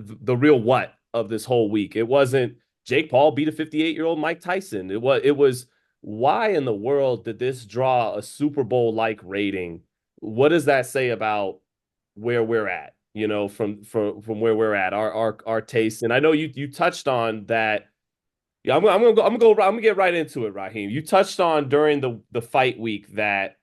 the real what of this whole week. It wasn't Jake Paul beat a 58-year-old Mike Tyson. It was why in the world did this draw a Super Bowl like rating? What does that say about where we're at? From where we're at, our taste. And I know you touched on that. Yeah, I'm gonna get right into it, Rahim. You touched on during the fight week that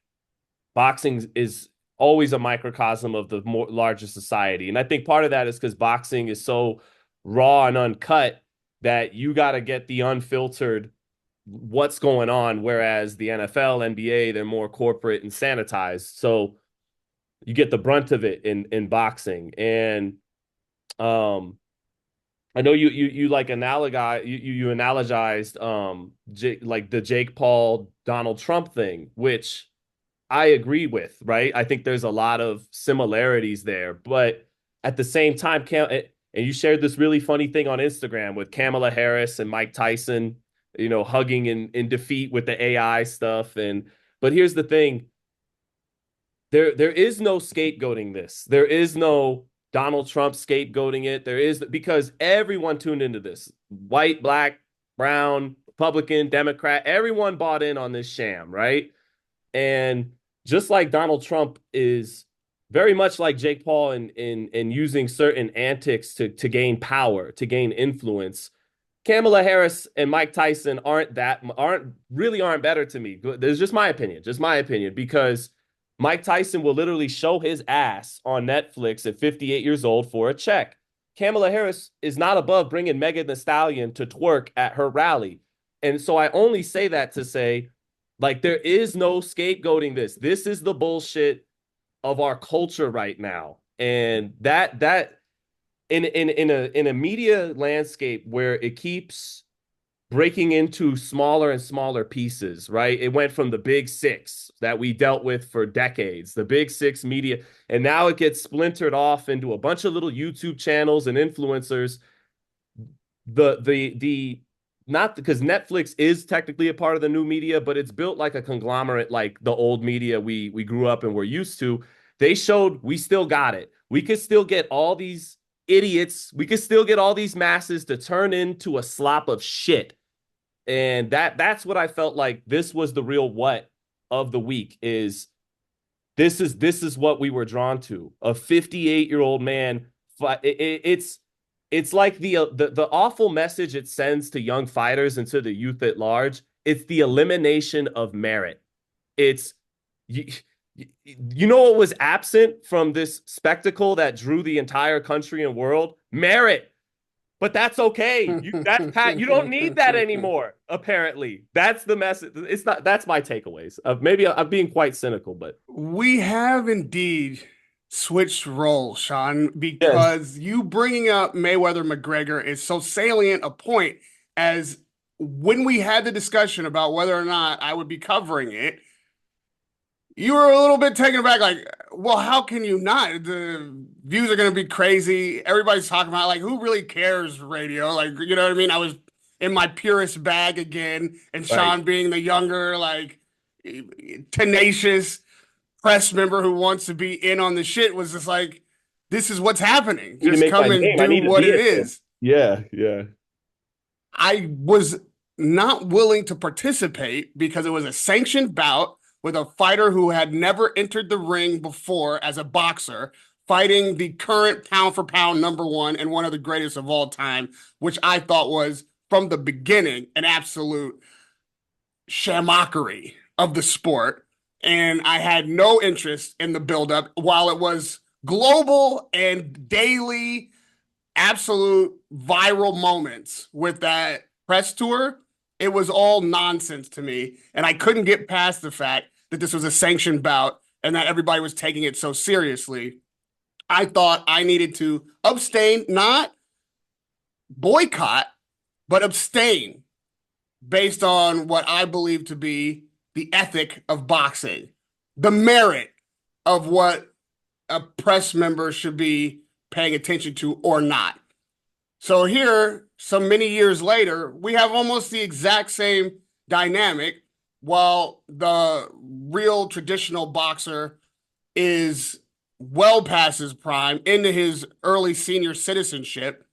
boxing is always a microcosm of the more larger society. And I think part of that is because boxing is so raw and uncut that you got to get the unfiltered what's going on. Whereas the NFL, NBA, they're more corporate and sanitized. So you get the brunt of it in boxing. And um I know you like you analogized like the Jake Paul Donald Trump thing, which I agree with, right? I think there's a lot of similarities there, but at the same time, and you shared this really funny thing on Instagram with Kamala Harris and Mike Tyson, hugging in defeat with the AI stuff. But here's the thing: there is no scapegoating this. There is no Donald Trump scapegoating it. There is because everyone tuned into this: white, black, brown, Republican, Democrat. Everyone bought in on this sham, right? And just like Donald Trump is very much like Jake Paul in using certain antics to gain power, to gain influence, Kamala Harris and Mike Tyson aren't better to me. There's just my opinion, because Mike Tyson will literally show his ass on Netflix at 58 years old for a check. Kamala Harris is not above bringing Megan Thee Stallion to twerk at her rally. And so I only say that to say, like, there is no scapegoating this. This is the bullshit of our culture right now. And that in a media landscape where it keeps breaking into smaller and smaller pieces, right? It went from the big six that we dealt with for decades, the big six media, and now it gets splintered off into a bunch of little YouTube channels and influencers. The not because Netflix is technically a part of the new media, but it's built like a conglomerate, like the old media we grew up and we're used to. They showed we still got it. We could still get all these idiots. We could still get all these masses to turn into a slop of shit. And that's what I felt like this was the real what of the week is this is what we were drawn to. A 58-year-old man. It's like the awful message it sends to young fighters and to the youth at large. It's the elimination of merit. It's you, you know what was absent from this spectacle that drew the entire country and world? Merit. But that's okay. That's Pat. You don't need that anymore. Apparently, that's the message. It's not. That's my takeaways. Maybe I'm being quite cynical, but We have indeed switched roles, Sean, yes, because you bringing up Mayweather McGregor is so salient a point as when we had the discussion about whether or not I would be covering it, you were a little bit taken aback, like, well, how can you not? The views are going to be crazy. Everybody's talking about, like, who really cares radio? Like, you know what I mean? I was in my purist bag again, and right. Sean being the younger, like, tenacious press member who wants to be in on the shit was just like, this is what's happening. I need to Just make my come and name. I do need to what be it in this. is. Yeah, yeah. I was not willing to participate because it was a sanctioned bout with a fighter who had never entered the ring before as a boxer, fighting the current pound for pound number one and one of the greatest of all time, which I thought was from the beginning an absolute shamockery of the sport. And I had no interest in the buildup while it was global and daily absolute viral moments with that press tour. It was all nonsense to me. And I couldn't get past the fact that this was a sanctioned bout and that everybody was taking it so seriously. I thought I needed to abstain, not boycott, but abstain based on what I believe to be the ethic of boxing, the merit of what a press member should be paying attention to or not. So here, some many years later, we have almost the exact same dynamic while the real traditional boxer is well past his prime, into his early senior citizenship.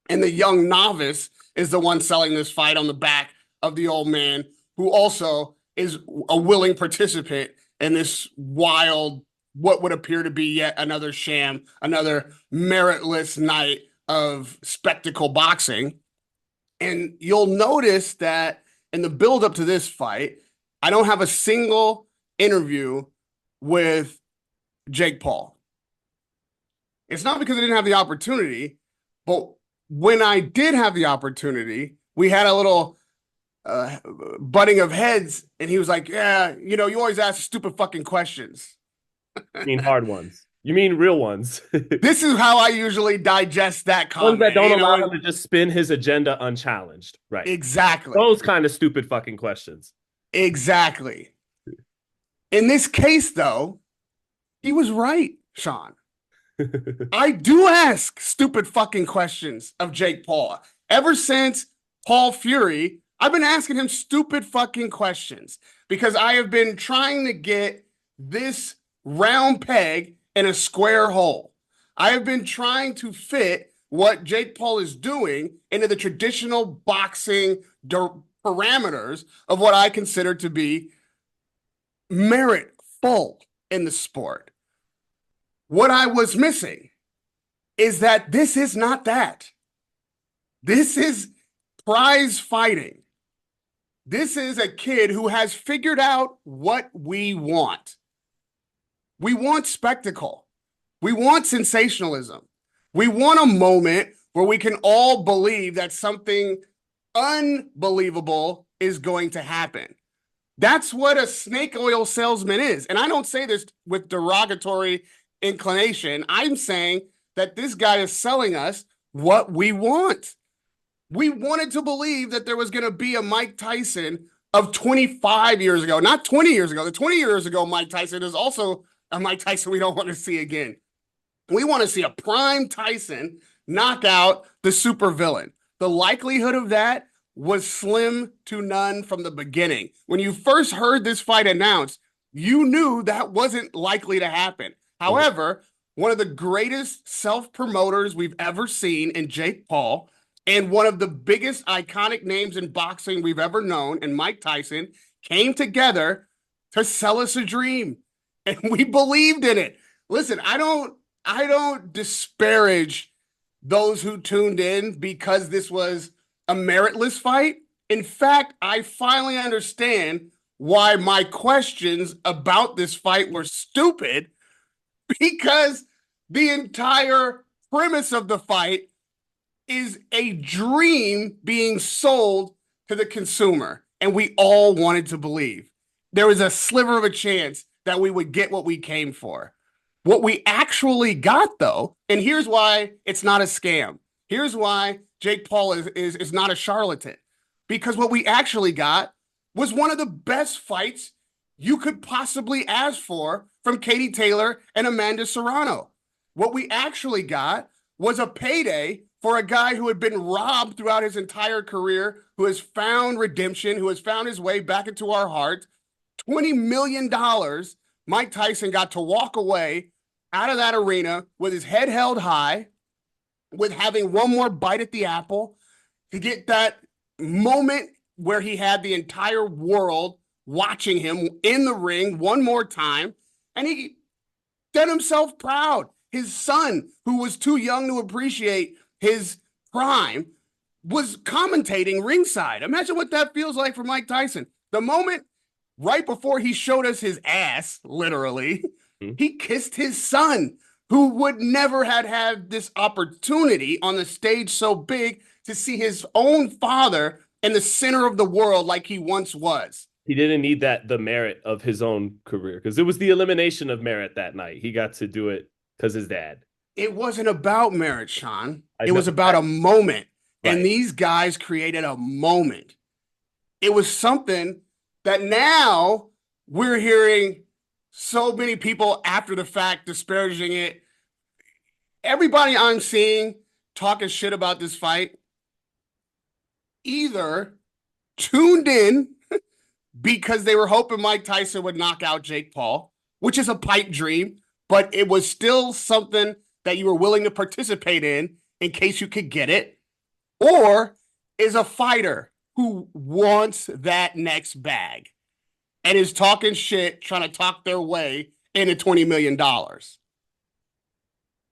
And the young novice is the one selling this fight on the back of the old man, who also is a willing participant in this wild, what would appear to be yet another sham, another meritless night of spectacle boxing. And you'll notice that in the build up to this fight, I don't have a single interview with Jake Paul. It's not because I didn't have the opportunity, but when I did have the opportunity, we had a little butting of heads, and he was like, "Yeah, you always ask stupid fucking questions." You mean hard ones. You mean real ones. This is how I usually digest that Ones that comment. don't allow him to just spin his agenda unchallenged. Right. Exactly, Those kind of stupid fucking questions. exactly. In this case, though, he was right, Sean. I do ask stupid fucking questions of Jake Paul. Ever since Paul Fury, I've been asking him stupid fucking questions because I have been trying to get this round peg in a square hole. I have been trying to fit what Jake Paul is doing into the traditional boxing parameters of what I consider to be meritful in the sport. What I was missing is that this is not that. This is prize fighting. This is a kid who has figured out what we want. We want spectacle. We want sensationalism. We want a moment where we can all believe that something unbelievable is going to happen. That's what a snake oil salesman is. And I don't say this with derogatory inclination. I'm saying that this guy is selling us what we want. We wanted to believe that there was going to be a Mike Tyson of 25 years ago, not 20 years ago. The 20 years ago Mike Tyson is also a Mike Tyson we don't want to see again. We want to see a prime Tyson knock out the supervillain. The likelihood of that was slim to none from the beginning. When you first heard this fight announced, you knew that wasn't likely to happen. However, one of the greatest self-promoters we've ever seen in Jake Paul, and one of the biggest iconic names in boxing we've ever known in Mike Tyson, came together to sell us a dream. And we believed in it. Listen, I don't disparage those who tuned in because this was a meritless fight. In fact, I finally understand why my questions about this fight were stupid, because the entire premise of the fight is a dream being sold to the consumer. And we all wanted to believe. There was a sliver of a chance that we would get what we came for. What we actually got, though, and here's why it's not a scam. Here's why Jake Paul is not a charlatan. Because what we actually got was one of the best fights you could possibly ask for from Katie Taylor and Amanda Serrano. What we actually got was a payday for a guy who had been robbed throughout his entire career, who has found redemption, who has found his way back into our hearts. $20 million. Mike Tyson got to walk away out of that arena with his head held high, with having one more bite at the apple, to get that moment where he had the entire world watching him in the ring one more time. And he did himself proud. His son, who was too young to appreciate his prime, was commentating ringside. Imagine what that feels like for Mike Tyson. The moment right before he showed us his ass, literally, he kissed his son, who would never had had this opportunity on the stage so big to see his own father in the center of the world like he once was. He didn't need the merit of his own career, because it was the elimination of merit that night. He got to do it because his dad. It wasn't about merit, Sean. It was about a moment. Right. And these guys created a moment. It was something that now we're hearing so many people after the fact disparaging it. Everybody I'm seeing talking shit about this fight either tuned in because they were hoping Mike Tyson would knock out Jake Paul, which is a pipe dream. but it was still something that you were willing to participate in case you could get it, or is a fighter who wants that next bag and is talking shit, trying to talk their way into $20 million.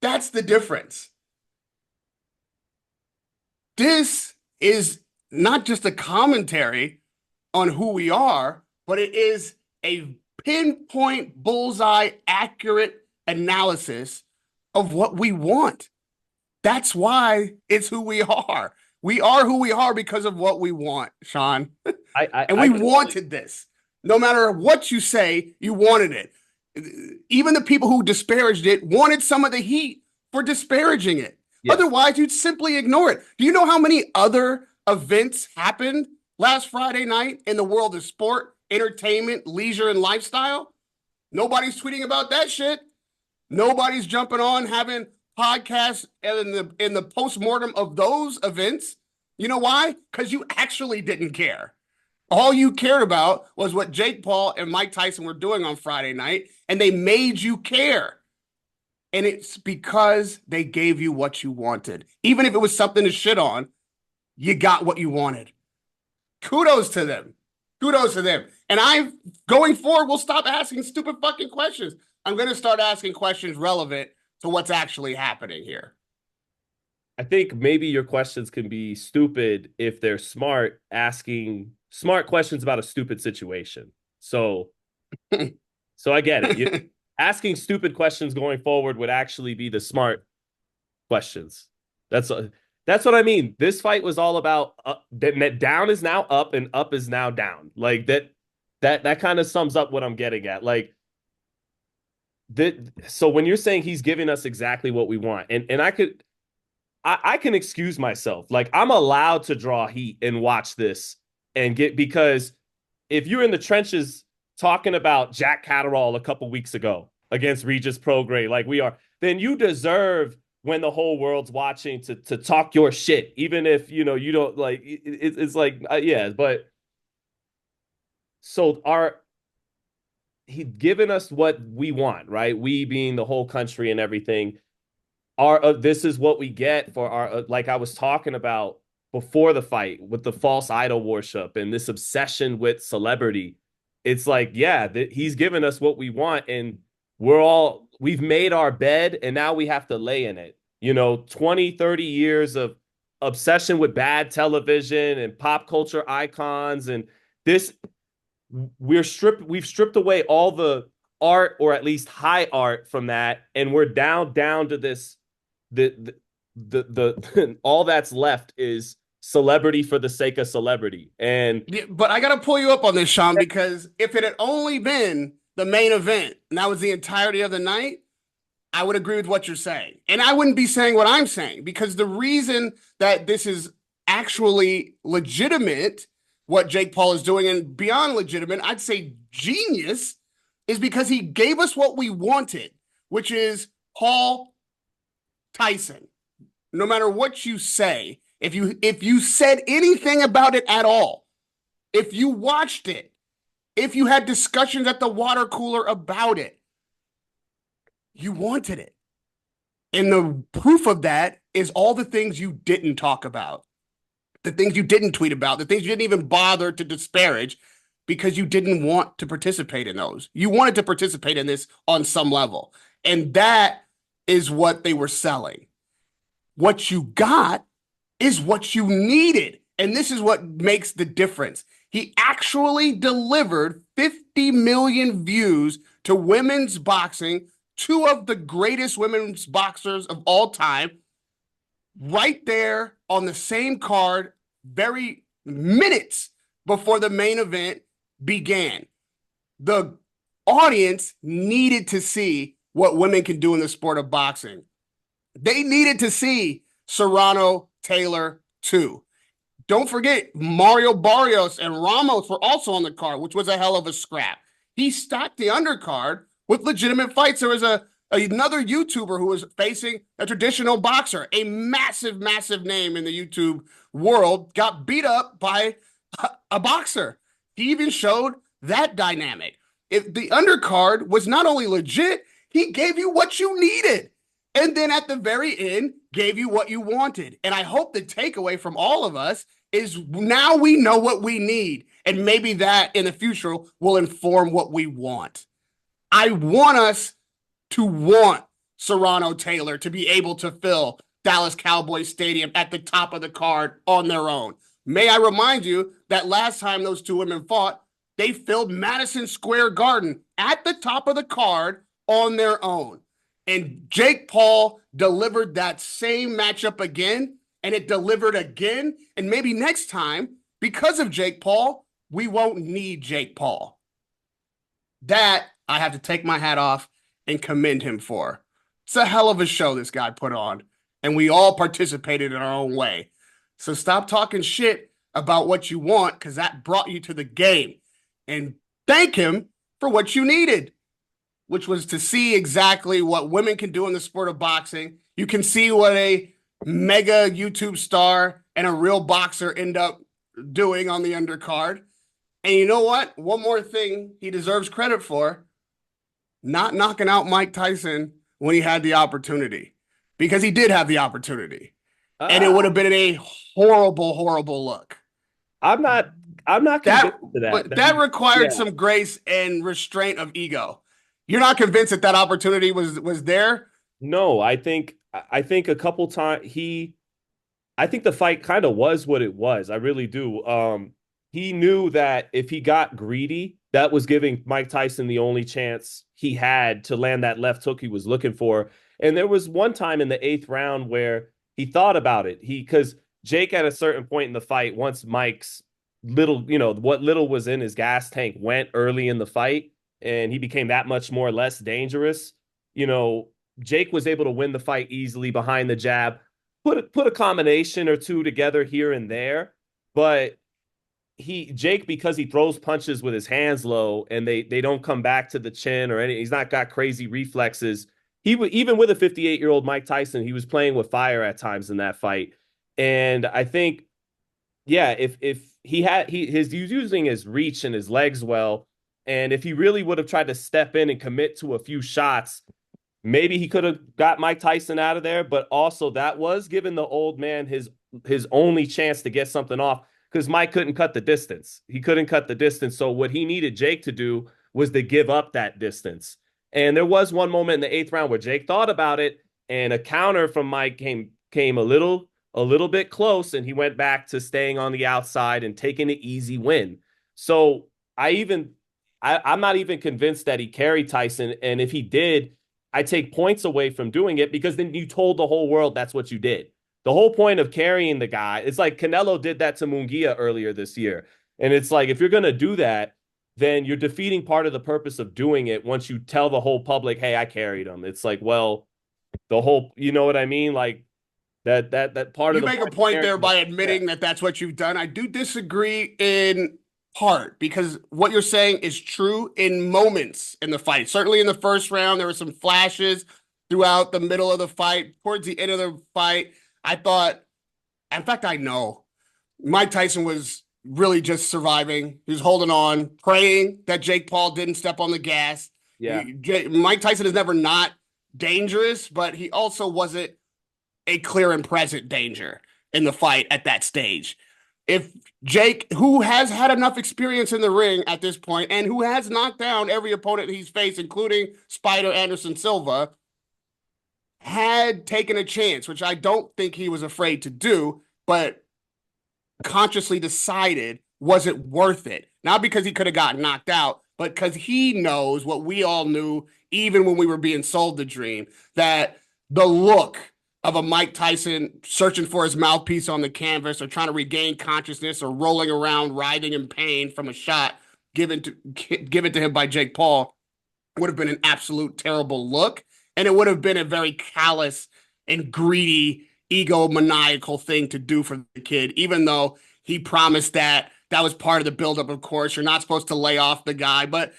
That's the difference. This is not just a commentary on who we are, but it is a pinpoint, bullseye, accurate analysis of what we want. That's why it's who we are. We are who we are because of what we want, Sean. And I we can only, wanted this. No matter what you say, you wanted it. Even the people who disparaged it wanted some of the heat for disparaging it. yes. Otherwise, you'd simply ignore it. Do you know how many other events happened last Friday night in the world of sport, entertainment, leisure, and lifestyle? Nobody's tweeting about that shit. Nobody's jumping on having podcasts in the post-mortem of those events. You know why? Because you actually didn't care. All you cared about was what Jake Paul and Mike Tyson were doing on Friday night, and they made you care. And it's because they gave you what you wanted. Even if it was something to shit on, you got what you wanted. Kudos to them. Kudos to them. And going forward, we'll stop asking stupid fucking questions. I'm going to start asking questions relevant to what's actually happening here. I think maybe your questions can be stupid if they're smart, asking smart questions about a stupid situation. So, so I get it. Asking stupid questions going forward would actually be the smart questions. That's what I mean. This fight was all about that down is now up and up is now down. Like that kind of sums up what I'm getting at. Like that. So when you're saying he's giving us exactly what we want, and I can excuse myself. Like I'm allowed to draw heat and watch this and because if you're in the trenches talking about Jack Catterall a couple weeks ago against Regis Prograis, like we are, then you deserve when the whole world's watching to talk your shit, even if you don't like it's like yeah, but so he's given us what we want, right? We being the whole country and everything. This is what we get for our like I was talking about before the fight with the false idol worship and this obsession with celebrity. It's like, yeah, he's given us what we want, and we've made our bed, and now we have to lay in it. 20, 30 years of obsession with bad television and pop culture icons, and this we've stripped away all the art, or at least high art, from that, and we're down to this the all that's left is celebrity for the sake of celebrity. And Yeah, but I got to pull you up on this, Sean, because if it had only been the main event and that was the entirety of the night, I would agree with what you're saying. And I wouldn't be saying what I'm saying, because the reason that this is actually legitimate, what Jake Paul is doing, and beyond legitimate, I'd say genius, is because he gave us what we wanted, which is Paul Tyson. No matter what you say, if you said anything about it at all, if you watched it, if you had discussions at the water cooler about it, you wanted it. And the proof of that is all the things you didn't talk about, the things you didn't tweet about, the things you didn't even bother to disparage because you didn't want to participate in those. You wanted to participate in this on some level. And that is what they were selling. What you got is what you needed. And this is what makes the difference. He actually delivered 50 million views to women's boxing, two of the greatest women's boxers of all time, right there on the same card, very minutes before the main event began. The audience needed to see what women can do in the sport of boxing. They needed to see Serrano Taylor too. Don't forget, Mario Barrios and Ramos were also on the card, which was a hell of a scrap. He stacked the undercard with legitimate fights. There was another YouTuber who was facing a traditional boxer, a massive, massive name in the YouTube world, got beat up by a boxer. He even showed that dynamic. If the undercard was not only legit, He gave you what you needed. And then at the very end, gave you what you wanted. And I hope the takeaway from all of us is now we know what we need. And maybe that in the future will inform what we want. I want us to want Serrano Taylor to be able to fill Dallas Cowboys Stadium at the top of the card on their own. May I remind you that last time those two women fought, they filled Madison Square Garden at the top of the card on their own. And Jake Paul delivered that same matchup again, and it delivered again. And maybe next time, because of Jake Paul, we won't need Jake Paul. That I have to take my hat off and commend him for. It's a hell of a show this guy put on, and we all participated in our own way. So stop talking shit about what you want, because that brought you to the game. And thank him for what you needed, which was to see exactly what women can do in the sport of boxing. You can see what a mega YouTube star and a real boxer end up doing on the undercard. And you know what? One more thing he deserves credit for: not knocking out Mike Tyson when he had the opportunity, because he did have the opportunity. And it Uh, would have been a horrible, horrible look. I'm not. I'm not That convinced of that. but that required Yeah. some grace and restraint of ego. You're not convinced that that opportunity was there? No, I think a couple times I think the fight kind of was what it was. I really do. He knew that if he got greedy, that was giving Mike Tyson the only chance he had to land that left hook he was looking for. And there was one time in the eighth round where he thought about it. Because Jake at a certain point in the fight, once Mike's little, what little was in his gas tank went early in the fight, and he became that much more less dangerous. You know, Jake was able to win the fight easily behind the jab, put a combination or two together here and there, but Jake, because he throws punches with his hands low and they don't come back to the chin or any, he's not got crazy reflexes. Even with a 58-year-old Mike Tyson, he was playing with fire at times in that fight. And I think, yeah, if he's using his reach and his legs well, and if he really would have tried to step in and commit to a few shots, maybe he could have got Mike Tyson out of there. But also that was giving the old man his only chance to get something off, because Mike couldn't cut the distance. He couldn't cut the distance. So what he needed Jake to do was to give up that distance. And there was one moment in the eighth round where Jake thought about it, and a counter from Mike came a little bit close, and he went back to staying on the outside and taking an easy win. So I'm not even convinced that he carried Tyson. And if he did, I take points away from doing it, because then you told the whole world that's what you did. The whole point of carrying the guy, it's like Canelo did that to Munguia earlier this year. And it's like, if you're going to do that, then you're defeating part of the purpose of doing it once you tell the whole public, hey, I carried him. It's like, well, you know what I mean? Like that part of You the make a point there by admitting that that's what you've done. I do disagree in part, because what you're saying is true in moments in the fight. Certainly in the first round, there were some flashes throughout the middle of the fight. Towards the end of the fight, I thought, in fact, I know Mike Tyson was really just surviving. He was holding on, praying that Jake Paul didn't step on the gas. Yeah. Mike Tyson is never not dangerous, but he also wasn't a clear and present danger in the fight at that stage. If Jake, who has had enough experience in the ring at this point and who has knocked down every opponent he's faced, including Spider Anderson Silva, had taken a chance, which I don't think he was afraid to do, but consciously decided wasn't worth it. Not because he could have gotten knocked out, but because he knows what we all knew, even when we were being sold the dream, that the look of a Mike Tyson searching for his mouthpiece on the canvas, or trying to regain consciousness, or rolling around writhing in pain from a shot given to him by Jake Paul, would have been an absolute terrible look. And it would have been a very callous and greedy, egomaniacal thing to do for the kid, even though he promised that was part of the buildup. Of course, you're not supposed to lay off the guy, but,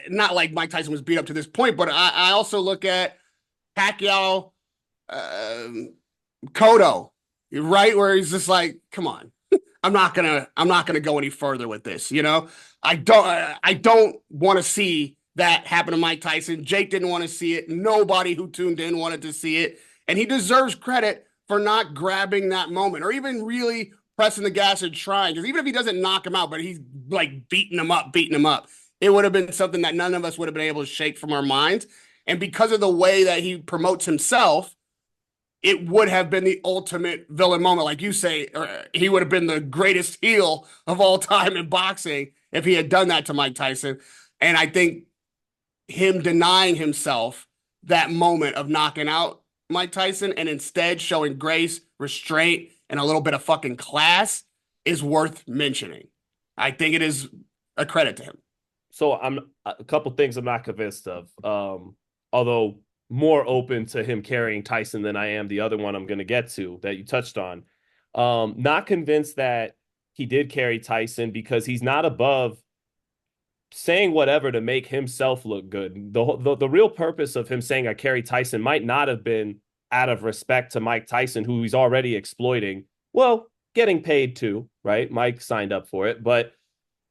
not like Mike Tyson was beat up to this point. But I also look at Pacquiao, Cotto, right, where he's just like, come on, I'm not gonna go any further with this. I don't want to see that happened to Mike Tyson. Jake didn't want to see it. Nobody who tuned in wanted to see it. And he deserves credit for not grabbing that moment or even really pressing the gas and trying. Because even if he doesn't knock him out, but he's like beating him up, it would have been something that none of us would have been able to shake from our minds. And because of the way that he promotes himself, it would have been the ultimate villain moment. Like you say, he would have been the greatest heel of all time in boxing if he had done that to Mike Tyson. And I think him denying himself that moment of knocking out Mike Tyson and instead showing grace, restraint, and a little bit of fucking class is worth mentioning. I think it is a credit to him. So I'm a couple things I'm not convinced of. Although more open to him carrying Tyson than I am the other one I'm going to get to that you touched on. Not convinced that he did carry Tyson because he's not above saying whatever to make himself look good. The real purpose of him saying I carry Tyson might not have been out of respect to Mike Tyson, who he's already exploiting. Well, getting paid too, right? Mike signed up for it, but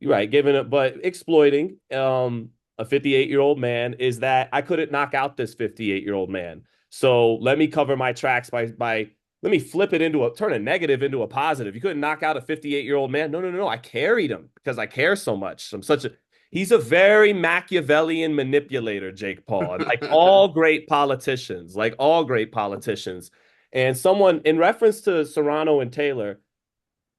right, giving it, but exploiting a 58-year-old man is that I couldn't knock out this 58-year-old man. So let me cover my tracks by let me flip it into turn a negative into a positive. You couldn't knock out a 58-year-old man. No. I carried him because I care so much. He's a very Machiavellian manipulator, Jake Paul, like all great politicians, And someone in reference to Serrano and Taylor,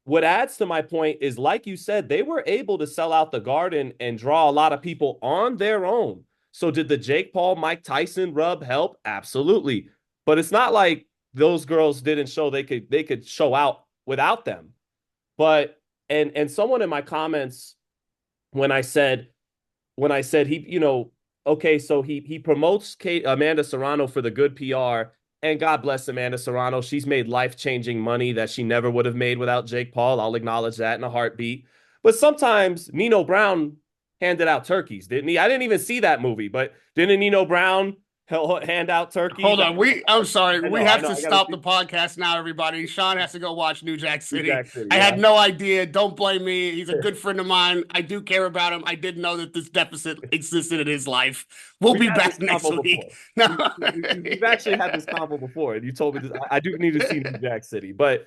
what adds to my point is, like you said, they were able to sell out the Garden and draw a lot of people on their own. So did the Jake Paul, Mike Tyson rub help? Absolutely. But it's not like those girls didn't show they could show out without them. But and someone in my comments when I said he, okay, so he promotes Amanda Serrano for the good PR. And God bless Amanda Serrano. She's made life-changing money that she never would have made without Jake Paul. I'll acknowledge that in a heartbeat. But sometimes Nino Brown handed out turkeys, didn't he? I didn't even see that movie, but didn't Nino Brown hand out turkeys? Hold on. I'm sorry. We have to stop see. the podcast now, everybody. Sean has to go watch New Jack City. I Yeah. had no idea. Don't blame me. He's a good friend of mine. I do care about him. I didn't know that this deficit existed in his life. We'll be back next week. No. We've actually had this convo before, and you told me this. I do need to see New Jack City. But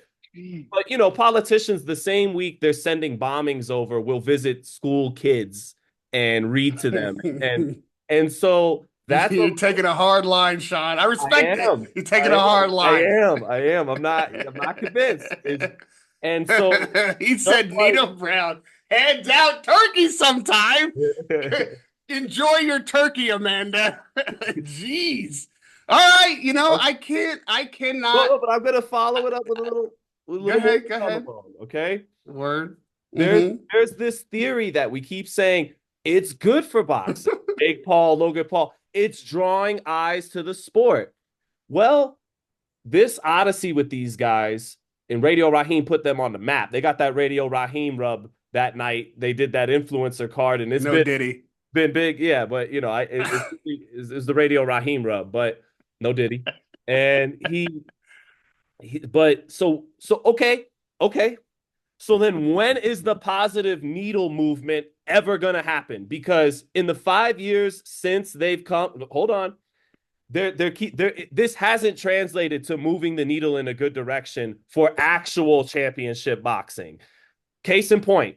politicians, the same week they're sending bombings over, will visit school kids and read to them. And so you're taking a hard line, Sean. I respect it. You're taking a hard line. I am. I'm not convinced. And so he said, Nino Brown hands out turkey sometime. Enjoy your turkey, Amanda. Jeez. All right. Okay. I cannot. But I'm gonna follow it up with a little. Go ahead. Okay. Word. There's this theory that we keep saying it's good for boxing. Jake Paul, Logan Paul. It's drawing eyes to the sport. Well, this odyssey with these guys and Radio Rahim put them on the map. They got that Radio Rahim rub that night. They did that influencer card, and it's been big. Yeah, but it's the Radio Rahim rub, but no Diddy. And but so okay. So then when is the positive needle movement ever going to happen? Because in the 5 years since they've come, hold on, this hasn't translated to moving the needle in a good direction for actual championship boxing. Case in point,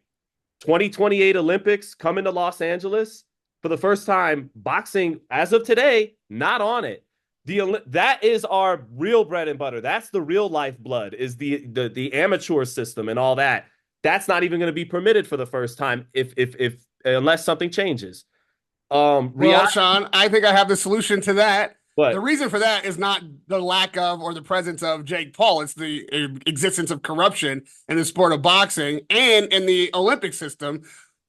2028 Olympics coming to Los Angeles. For the first time, boxing, as of today, not on it. That is our real bread and butter. That's the real lifeblood, is the amateur system and all that. That's not even going to be permitted for the first time if unless something changes. Well, Sean, I think I have the solution to that. What? The reason for that is not the lack of or the presence of Jake Paul. It's the existence of corruption in the sport of boxing and in the Olympic system,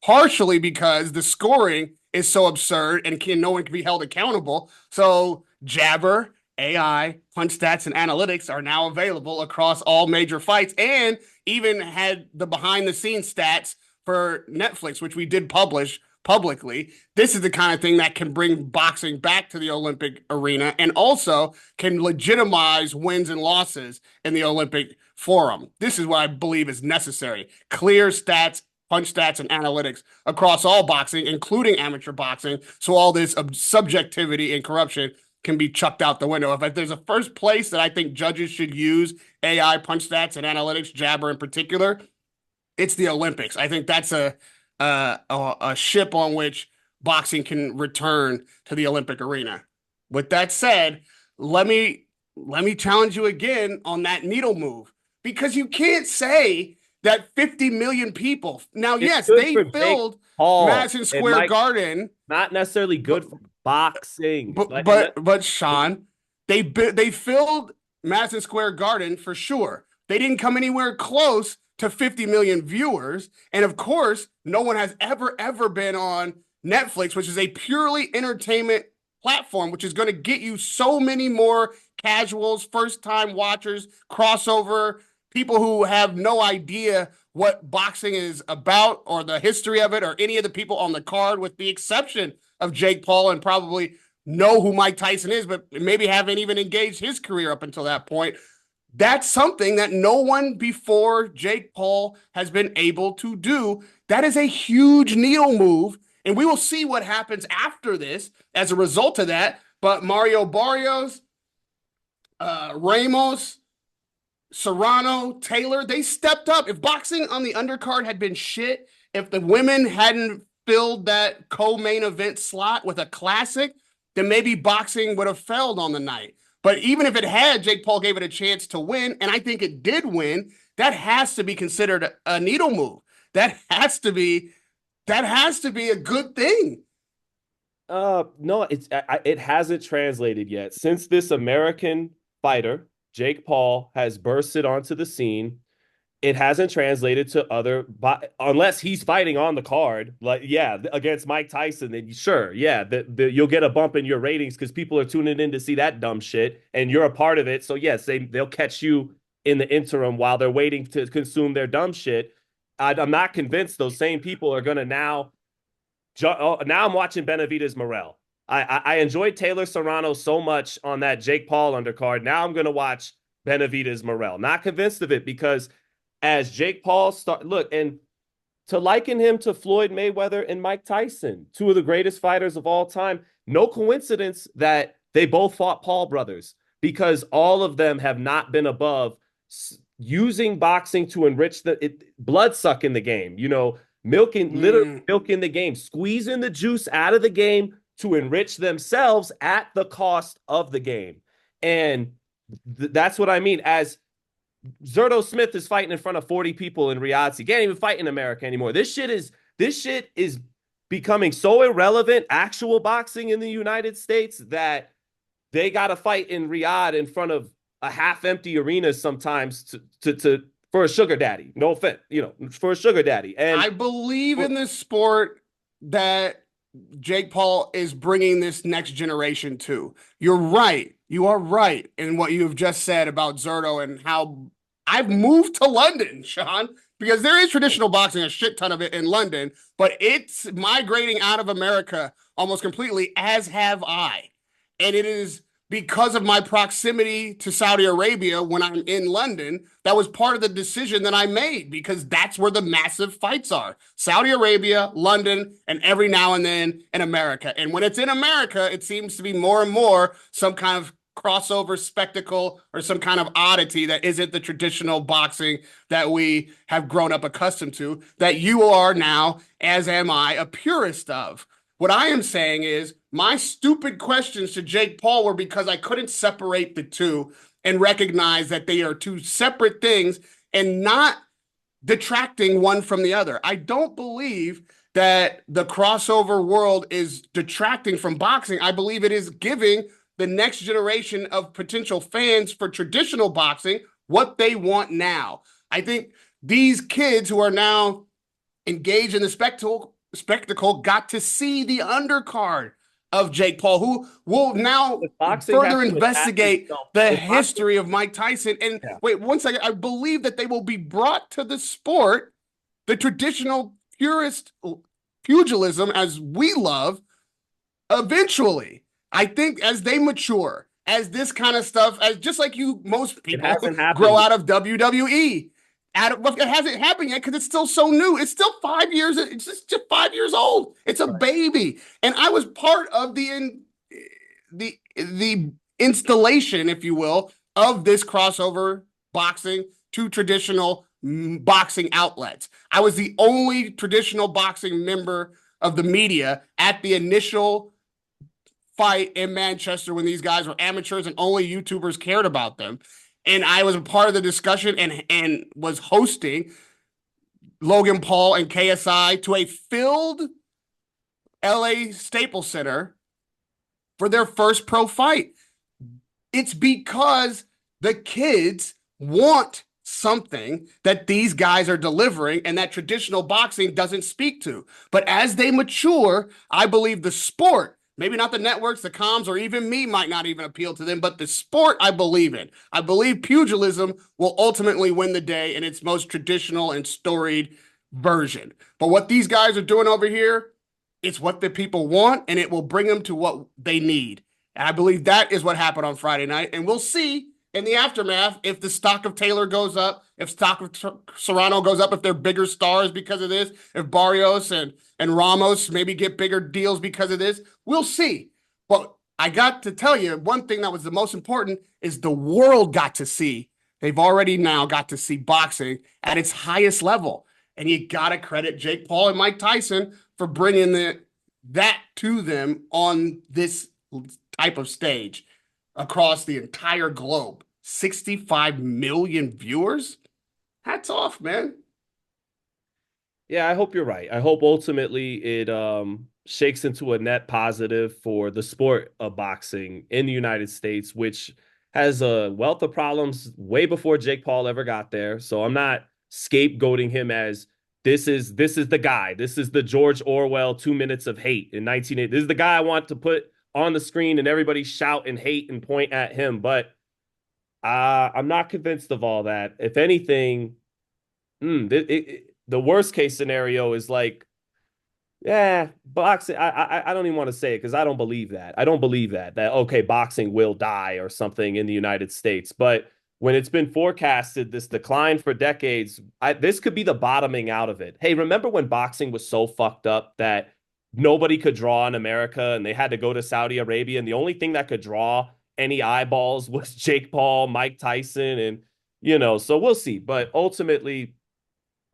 partially because the scoring is so absurd and no one can be held accountable. So Jabber, AI, punch stats, and analytics are now available across all major fights, and even had the behind-the-scenes stats for Netflix, which we did publish publicly. This is the kind of thing that can bring boxing back to the Olympic arena and also can legitimize wins and losses in the Olympic forum. This is what I believe is necessary. Clear stats, punch stats and analytics across all boxing, including amateur boxing. So all this subjectivity and corruption can be chucked out the window. If there's a first place that I think judges should use AI punch stats and analytics, Jabber in particular, it's the Olympics. I think that's a ship on which boxing can return to the Olympic arena. With that said, let me challenge you again on that needle move, because you can't say that 50 million people. Now, It's yes, good they for Jake filled Paul Madison and Square Mike. Garden, Not necessarily but good for boxing. but but Sean, they filled Madison Square Garden for sure. They didn't come anywhere close to 50 million viewers, and of course, no one has ever been on Netflix, which is a purely entertainment platform, which is going to get you so many more casuals, first-time watchers, crossover, people who have no idea what boxing is about or the history of it or any of the people on the card, with the exception of Jake Paul, and probably know who Mike Tyson is, but maybe haven't even engaged his career up until that point. That's something that no one before Jake Paul has been able to do. That is a huge needle move, and we will see what happens after this as a result of that. But Mario Barrios, Ramos, Serrano, Taylor, they stepped up. If boxing on the undercard had been shit, if the women hadn't filled that co-main event slot with a classic, then maybe boxing would have failed on the night. But even if it had, Jake Paul gave it a chance to win, and I think it did win. That has to be considered a needle move. That has to be a good thing. No, it hasn't translated yet. Since this American fighter, Jake Paul, has bursted onto the scene, it hasn't translated to other, unless he's fighting on the card, like, yeah, against Mike Tyson, then sure, yeah, you'll get a bump in your ratings because people are tuning in to see that dumb shit, and you're a part of it. So yes, they'll catch you in the interim while they're waiting to consume their dumb shit. I'm not convinced those same people are gonna now. Now I'm watching Benavidez Morel. I enjoyed Taylor Serrano so much on that Jake Paul undercard. Now I'm gonna watch Benavidez Morel. Not convinced of it, because as Jake Paul and to liken him to Floyd Mayweather and Mike Tyson, two of the greatest fighters of all time, no coincidence that they both fought Paul brothers, because all of them have not been above using boxing to enrich the blood suck in the game, literally milking the game, squeezing the juice out of the game to enrich themselves at the cost of the game. And that's what I mean. As Zerto Smith is fighting in front of 40 people in Riyadh. He can't even fight in America anymore. This shit is becoming so irrelevant, actual boxing in the United States, that they got to fight in Riyadh in front of a half-empty arena sometimes to for a sugar daddy. No offense, for a sugar daddy. And I believe in this sport that Jake Paul is bringing this next generation to. You're right. You are right in what you have just said about Zerto and how I've moved to London, Sean, because there is traditional boxing, a shit ton of it in London, but it's migrating out of America almost completely, as have I. And it is because of my proximity to Saudi Arabia when I'm in London. That was part of the decision that I made, because that's where the massive fights are. Saudi Arabia, London, and every now and then in America. And when it's in America, it seems to be more and more some kind of crossover spectacle or some kind of oddity that isn't the traditional boxing that we have grown up accustomed to, that you are now, as am I, a purist of. What I am saying is my stupid questions to Jake Paul were because I couldn't separate the two and recognize that they are two separate things and not detracting one from the other. I don't believe that the crossover world is detracting from boxing. I believe it is giving the next generation of potential fans for traditional boxing what they want now. I think these kids who are now engaged in the spectacle got to see the undercard of Jake Paul, who will now further investigate the history of Mike Tyson. And wait, one second, I believe that they will be brought to the sport, the traditional purist pugilism as we love, eventually. I think as they mature, as this kind of stuff, as just like most people grow out of WWE, It hasn't happened yet because it's still so new. It's still 5 years. It's just 5 years old. It's a Right. baby, and I was part of the installation, if you will, of this crossover boxing to traditional boxing outlets. I was the only traditional boxing member of the media at the initial fight in Manchester when these guys were amateurs and only YouTubers cared about them. And I was a part of the discussion and was hosting Logan Paul and KSI to a filled LA Staples Center for their first pro fight. It's because the kids want something that these guys are delivering and that traditional boxing doesn't speak to. But as they mature, I believe the sport, maybe not the networks, the comms, or even me might not even appeal to them, but the sport I believe in. I believe pugilism will ultimately win the day in its most traditional and storied version. But what these guys are doing over here, it's what the people want, and it will bring them to what they need. And I believe that is what happened on Friday night. And we'll see in the aftermath if the stock of Taylor goes up, if stock of Serrano goes up, if they're bigger stars because of this, if Barrios and Ramos maybe get bigger deals because of this. We'll see. But I got to tell you, one thing that was the most important is the world got to see. They've already now got to see boxing at its highest level. And you got to credit Jake Paul and Mike Tyson for bringing that to them on this type of stage across the entire globe. 65 million viewers? Hats off, man. Yeah, I hope you're right. I hope ultimately it shakes into a net positive for the sport of boxing in the United States, which has a wealth of problems way before Jake Paul ever got there. So I'm not scapegoating him as this is the guy. This is the George Orwell 2 minutes of hate in 1980. This is the guy I want to put on the screen and everybody shout and hate and point at him. But I'm not convinced of all that. If anything, the worst case scenario is like, yeah, boxing. I don't even want to say it because I don't believe that. I don't believe that okay, boxing will die or something in the United States. But when it's been forecasted this decline for decades, this could be the bottoming out of it. Hey, remember when boxing was so fucked up that nobody could draw in America and they had to go to Saudi Arabia, and the only thing that could draw any eyeballs was Jake Paul, Mike Tyson, and so we'll see. But ultimately,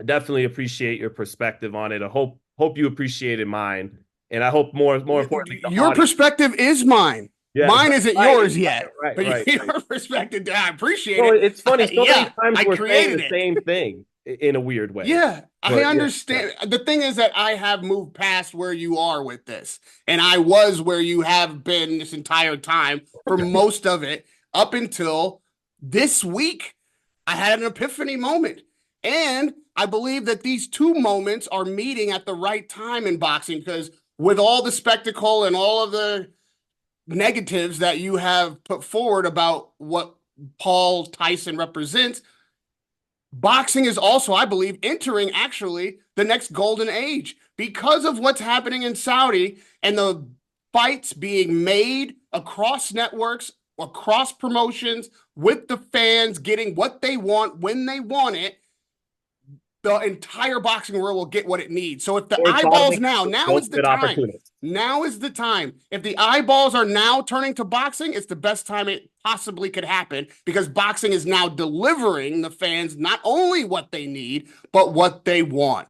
I definitely appreciate your perspective on it. I hope you appreciated mine, and I hope more importantly the Your audience. perspective is mine. Yeah, Mine isn't right, yours yet, right, but right, right. your perspective, I appreciate Well, it. it's funny. So many Yeah, times I we're saying created the it. same thing in a weird way. Yeah, I But yeah, yeah. understand. The thing is that I have moved past where you are with this, and I was where you have been this entire time for most of it up until this week. I had an epiphany moment. And I believe that these two moments are meeting at the right time in boxing because with all the spectacle and all of the negatives that you have put forward about what Paul Tyson represents, boxing is also, I believe, entering actually the next golden age because of what's happening in Saudi and the fights being made across networks, across promotions, with the fans getting what they want when they want it. The entire boxing world will get what it needs. So if the Or it's eyeballs bottoming now, out. now is the Ultimate time. opportunist. Now is the time. If the eyeballs are now turning to boxing, it's the best time it possibly could happen because boxing is now delivering the fans not only what they need, but what they want.